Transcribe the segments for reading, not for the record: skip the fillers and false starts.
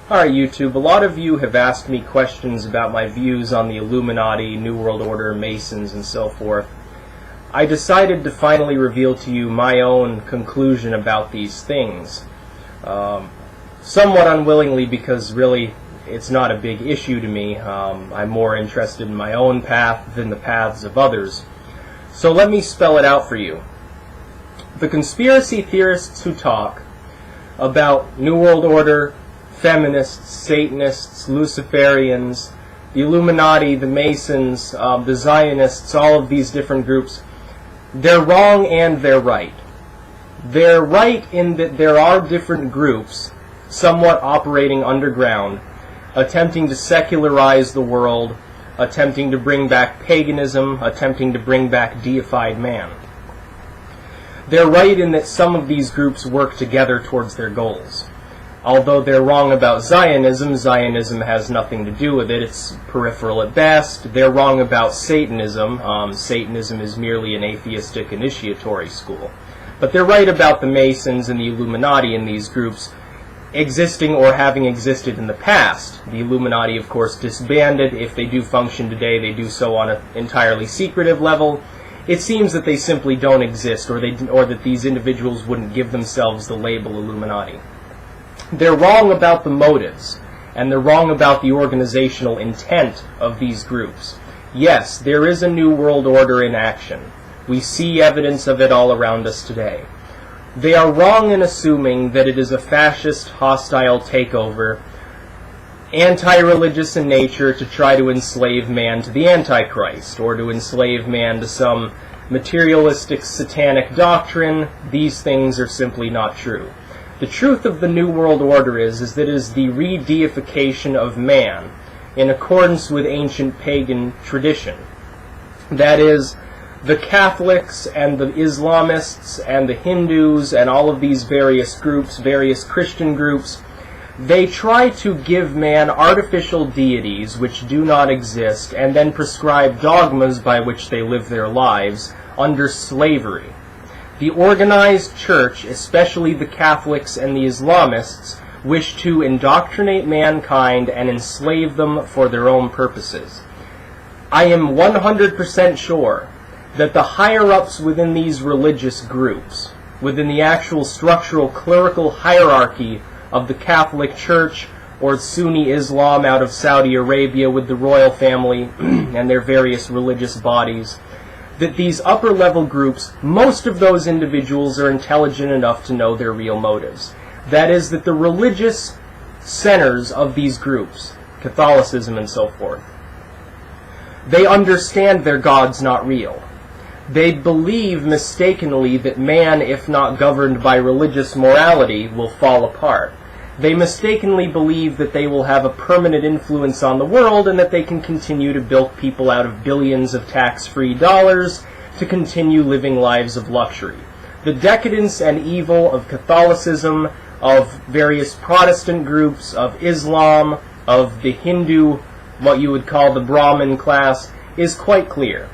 Alright YouTube, a lot of you have asked me questions about my views on the Illuminati, New World Order, Masons, and so forth. I decided to finally reveal to you my own conclusion about these things. Somewhat unwillingly, because really it's not a big issue to me. I'm more interested in my own path than the paths of others. So let me spell it out for you. The conspiracy theorists who talk about New World Order, feminists, Satanists, Luciferians, the Illuminati, the Masons, the Zionists, all of these different groups, they're wrong and they're right. They're right in that there are different groups, somewhat operating underground, attempting to secularize the world, attempting to bring back paganism, attempting to bring back deified man. They're right in that some of these groups work together towards their goals. Although they're wrong about Zionism, Zionism has nothing to do with it, it's peripheral at best. They're wrong about Satanism. Satanism is merely an atheistic initiatory school. But they're right about the Masons and the Illuminati and these groups existing or having existed in the past. The Illuminati, of course, disbanded. If they do function today, they do so on an entirely secretive level. It seems that they simply don't exist, or that these individuals wouldn't give themselves the label Illuminati. They're wrong about the motives, and they're wrong about the organizational intent of these groups. Yes, there is a New World Order in action. We see evidence of it all around us today. They are wrong in assuming that it is a fascist, hostile takeover, anti-religious in nature, to try to enslave man to the Antichrist, or to enslave man to some materialistic satanic doctrine. These things are simply not true. The truth of the New World Order is that it is the re-deification of man in accordance with ancient pagan tradition. That is, the Catholics and the Islamists and the Hindus and all of these various groups, various Christian groups, they try to give man artificial deities which do not exist and then prescribe dogmas by which they live their lives under slavery. The organized church, especially the Catholics and the Islamists, wish to indoctrinate mankind and enslave them for their own purposes. I am 100% sure that the higher-ups within these religious groups, within the actual structural clerical hierarchy of the Catholic Church or Sunni Islam out of Saudi Arabia with the royal family and their various religious bodies, that these upper-level groups, most of those individuals are intelligent enough to know their real motives. That is, that the religious centers of these groups, Catholicism and so forth, they understand their God's not real. They believe mistakenly that man, if not governed by religious morality, will fall apart. They mistakenly believe that they will have a permanent influence on the world and that they can continue to bilk people out of billions of tax-free dollars to continue living lives of luxury. The decadence and evil of Catholicism, of various Protestant groups, of Islam, of the Hindu, what you would call the Brahmin class, is quite clear.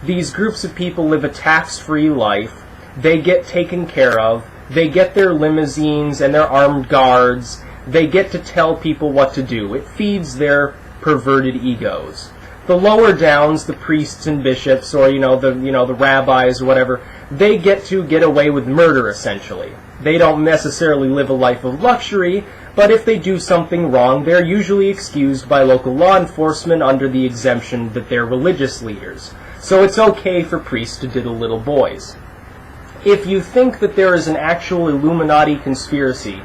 These groups of people live a tax-free life. They get taken care of. They get their limousines and their armed guards. They get to tell people what to do. It feeds their perverted egos. The lower downs, the priests and bishops, or the rabbis or whatever, they get to get away with murder essentially. They don't necessarily live a life of luxury, but if they do something wrong, they're usually excused by local law enforcement under the exemption that they're religious leaders. So it's okay for priests to diddle little boys. If you think that there is an actual Illuminati conspiracy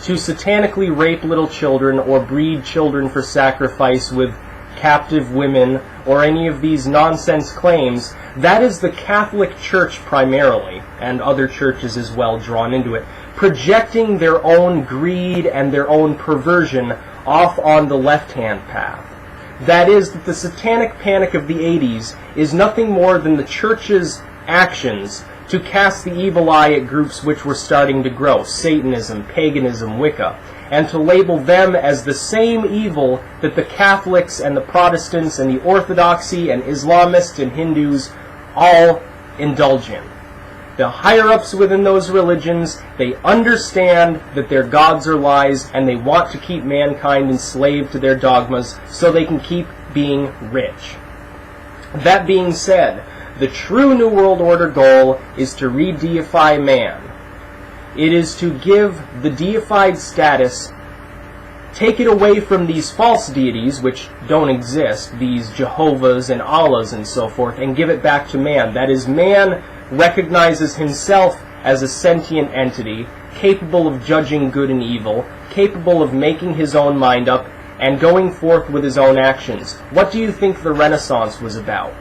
to satanically rape little children or breed children for sacrifice with captive women or any of these nonsense claims, that is the Catholic Church primarily, and other churches as well drawn into it, projecting their own greed and their own perversion off on the left-hand path. That is, that the satanic panic of the 80s is nothing more than the Church's actions to cast the evil eye at groups which were starting to grow, Satanism, Paganism, Wicca, and to label them as the same evil that the Catholics and the Protestants and the Orthodoxy and Islamists and Hindus all indulge in. The higher-ups within those religions, they understand that their gods are lies, and they want to keep mankind enslaved to their dogmas so they can keep being rich. That being said, the true New World Order goal is to re-deify man. It is to give the deified status, take it away from these false deities, which don't exist, these Jehovahs and Allahs and so forth, and give it back to man. That is, man recognizes himself as a sentient entity, capable of judging good and evil, capable of making his own mind up, and going forth with his own actions. What do you think the Renaissance was about?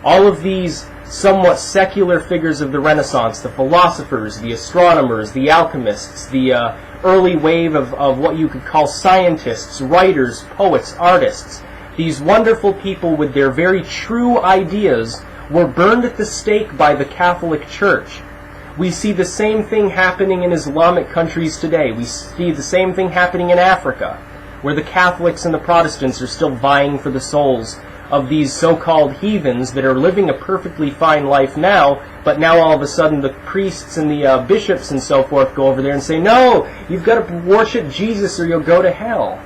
All of these somewhat secular figures of the Renaissance, the philosophers, the astronomers, the alchemists, the early wave of what you could call scientists, writers, poets, artists, these wonderful people with their very true ideas were burned at the stake by the Catholic Church. We see the same thing happening in Islamic countries today. We see the same thing happening in Africa, where the Catholics and the Protestants are still vying for the souls of these so-called heathens that are living a perfectly fine life now, but now all of a sudden the priests and the bishops and so forth go over there and say, no, you've got to worship Jesus or you'll go to hell.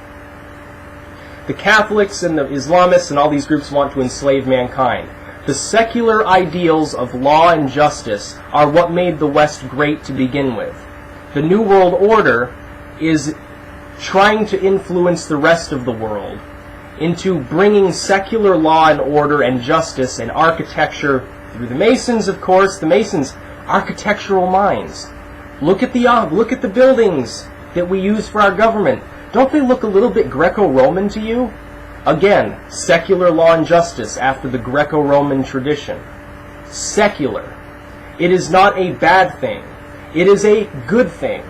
The Catholics and the Islamists and all these groups want to enslave mankind. The secular ideals of law and justice are what made the West great to begin with. The New World Order is trying to influence the rest of the world into bringing secular law and order and justice and architecture through the Masons, of course. The Masons, architectural minds. Look at the buildings that we use for our government. Don't they look a little bit Greco-Roman to you? Again, secular law and justice after the Greco-Roman tradition. Secular. It is not a bad thing. It is a good thing.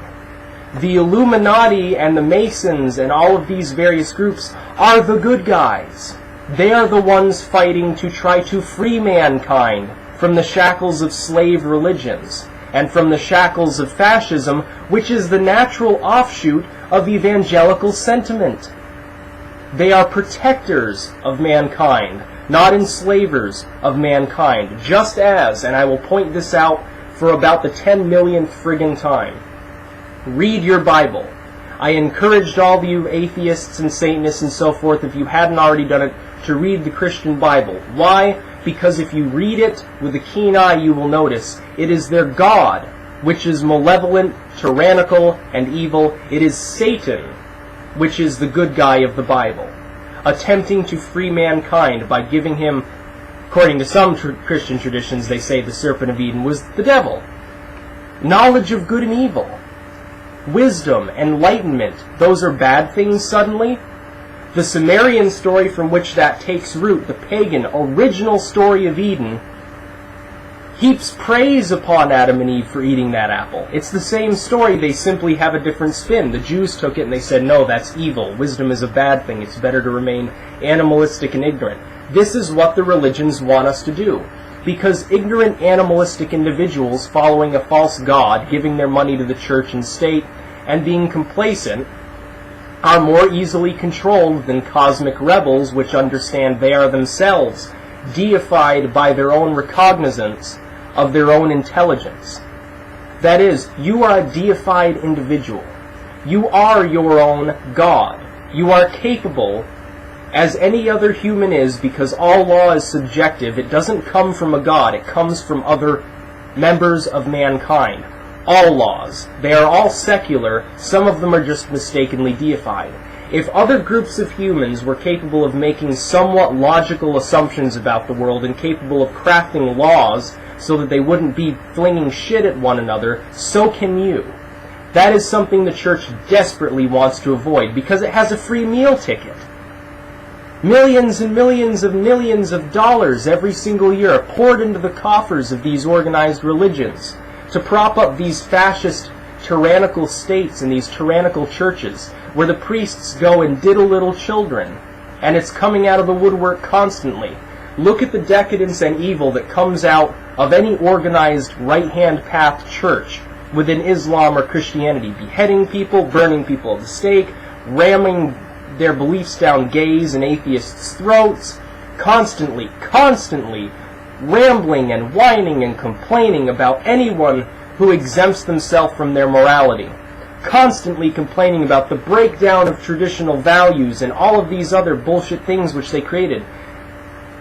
The Illuminati and the Masons and all of these various groups are the good guys. They are the ones fighting to try to free mankind from the shackles of slave religions and from the shackles of fascism, which is the natural offshoot of evangelical sentiment. They are protectors of mankind, not enslavers of mankind, just as, and I will point this out for about the 10 millionth friggin' time, read your Bible. I encouraged all of you atheists and Satanists and so forth, if you hadn't already done it, to read the Christian Bible. Why? Because if you read it with a keen eye, you will notice it is their God, which is malevolent, tyrannical, and evil. It is Satan, which is the good guy of the Bible, attempting to free mankind by giving him, according to some Christian traditions, they say the serpent of Eden was the devil. Knowledge of good and evil. Wisdom, enlightenment, those are bad things suddenly? The Sumerian story from which that takes root, the pagan original story of Eden, heaps praise upon Adam and Eve for eating that apple. It's the same story, they simply have a different spin. The Jews took it and they said, no, that's evil. Wisdom is a bad thing. It's better to remain animalistic and ignorant. This is what the religions want us to do. Because ignorant animalistic individuals following a false god, giving their money to the church and state, and being complacent, are more easily controlled than cosmic rebels which understand they are themselves deified by their own recognizance of their own intelligence. That is, you are a deified individual. You are your own God. You are capable, as any other human is, because all law is subjective. It doesn't come from a god. It comes from other members of mankind. All laws. They are all secular. Some of them are just mistakenly deified. If other groups of humans were capable of making somewhat logical assumptions about the world and capable of crafting laws so that they wouldn't be flinging shit at one another, so can you. That is something the church desperately wants to avoid because it has a free meal ticket. Millions and millions of dollars every single year are poured into the coffers of these organized religions to prop up these fascist, tyrannical states and these tyrannical churches where the priests go and diddle little children, and it's coming out of the woodwork constantly. Look at the decadence and evil that comes out of any organized right-hand path church within Islam or Christianity, beheading people, burning people at the stake, ramming their beliefs down gays and atheists' throats, constantly rambling and whining and complaining about anyone who exempts themselves from their morality, constantly complaining about the breakdown of traditional values and all of these other bullshit things which they created.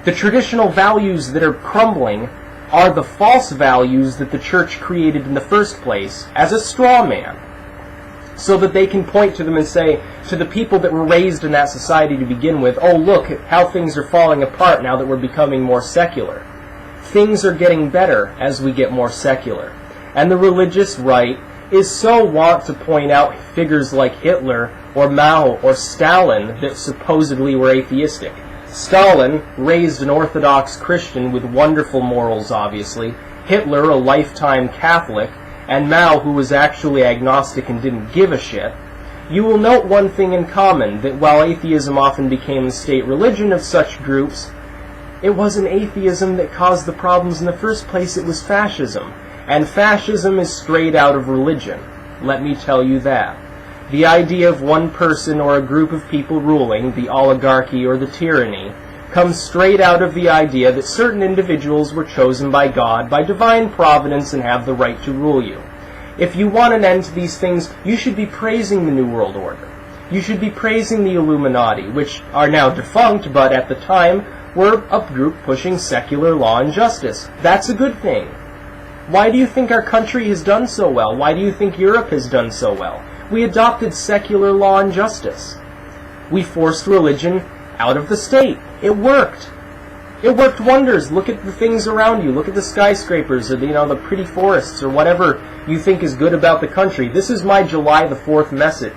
The traditional values that are crumbling are the false values that the church created in the first place as a straw man, so that they can point to them and say to the people that were raised in that society to begin with, oh, look at how things are falling apart now that we're becoming more secular. Things are getting better as we get more secular. And the religious right is so wont to point out figures like Hitler or Mao or Stalin that supposedly were atheistic. Stalin, raised an Orthodox Christian with wonderful morals, obviously. Hitler, a lifetime Catholic. And Mao, who was actually agnostic and didn't give a shit. You will note one thing in common, that while atheism often became the state religion of such groups, it wasn't atheism that caused the problems in the first place, it was fascism. And fascism is straight out of religion. Let me tell you that. The idea of one person or a group of people ruling, the oligarchy or the tyranny, comes straight out of the idea that certain individuals were chosen by God, by divine providence, and have the right to rule you. If you want an end to these things, you should be praising the New World Order. You should be praising the Illuminati, which are now defunct, but at the time were a group pushing secular law and justice. That's a good thing. Why do you think our country has done so well? Why do you think Europe has done so well? We adopted secular law and justice. We forced religion out of the state. It worked. It worked wonders. Look at the things around you. Look at the skyscrapers or the pretty forests or whatever you think is good about the country. This is my July the 4th message.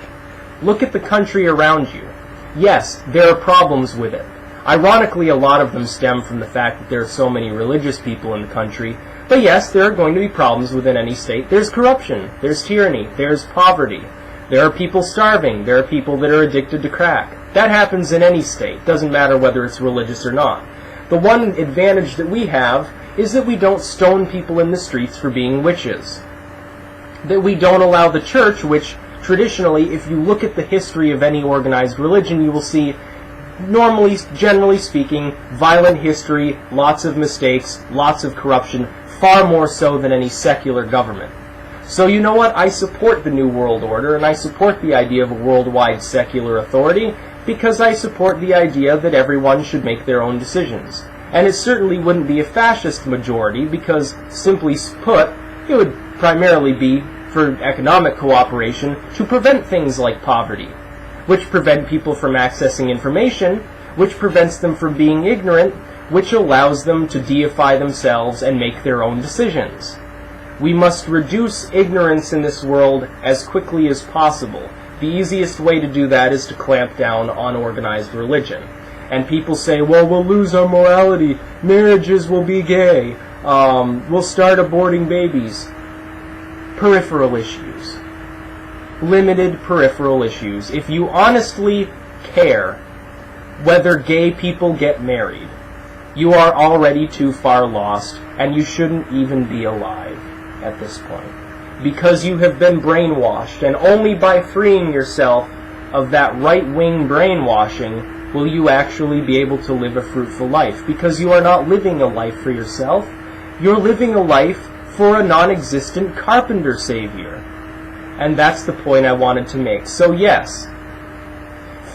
Look at the country around you. Yes, there are problems with it. Ironically, a lot of them stem from the fact that there are so many religious people in the country. But yes, there are going to be problems within any state. There's corruption. There's tyranny. There's poverty. There are people starving. There are people that are addicted to crack. That happens in any state. Doesn't matter whether it's religious or not. The one advantage that we have is that we don't stone people in the streets for being witches. That we don't allow the church, which traditionally, if you look at the history of any organized religion, you will see, normally, generally speaking, violent history, lots of mistakes, lots of corruption, far more so than any secular government. So you know what? I support the New World Order, and I support the idea of a worldwide secular authority, because I support the idea that everyone should make their own decisions. And it certainly wouldn't be a fascist majority, because, simply put, it would primarily be for economic cooperation to prevent things like poverty, which prevent people from accessing information, which prevents them from being ignorant, which allows them to deify themselves and make their own decisions. We must reduce ignorance in this world as quickly as possible. The easiest way to do that is to clamp down on organized religion. And people say, well, we'll lose our morality, marriages will be gay, we'll start aborting babies. Peripheral issues. Limited peripheral issues. If you honestly care whether gay people get married, you are already too far lost, and you shouldn't even be alive at this point. Because you have been brainwashed, and only by freeing yourself of that right-wing brainwashing will you actually be able to live a fruitful life. Because you are not living a life for yourself, you're living a life for a non-existent carpenter savior. And that's the point I wanted to make. So yes,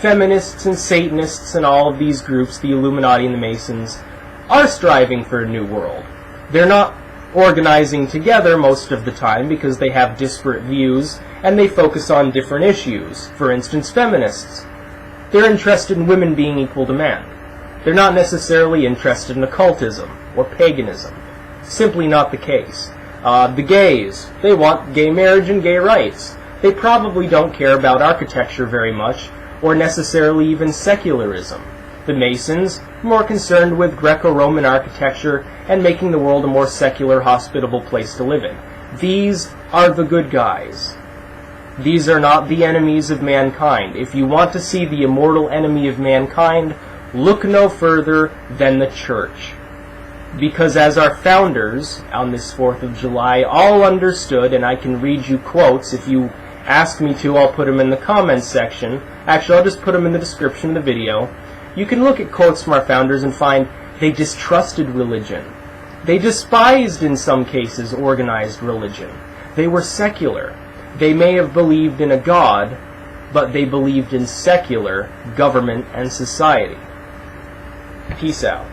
feminists and Satanists and all of these groups, the Illuminati and the Masons, are striving for a new world. They're not organizing together most of the time because they have disparate views and they focus on different issues. For instance, feminists. They're interested in women being equal to men. They're not necessarily interested in occultism or paganism. Simply not the case. The gays, they want gay marriage and gay rights. They probably don't care about architecture very much, or necessarily even secularism. The Masons, more concerned with Greco-Roman architecture and making the world a more secular, hospitable place to live in. These are the good guys. These are not the enemies of mankind. If you want to see the immortal enemy of mankind, look no further than the Church. Because as our founders, on this 4th of July, all understood, and I can read you quotes, if you ask me to, I'll put them in the comments section. Actually, I'll just put them in the description of the video. You can look at quotes from our founders and find they distrusted religion. They despised, in some cases, organized religion. They were secular. They may have believed in a god, but they believed in secular government and society. Peace out.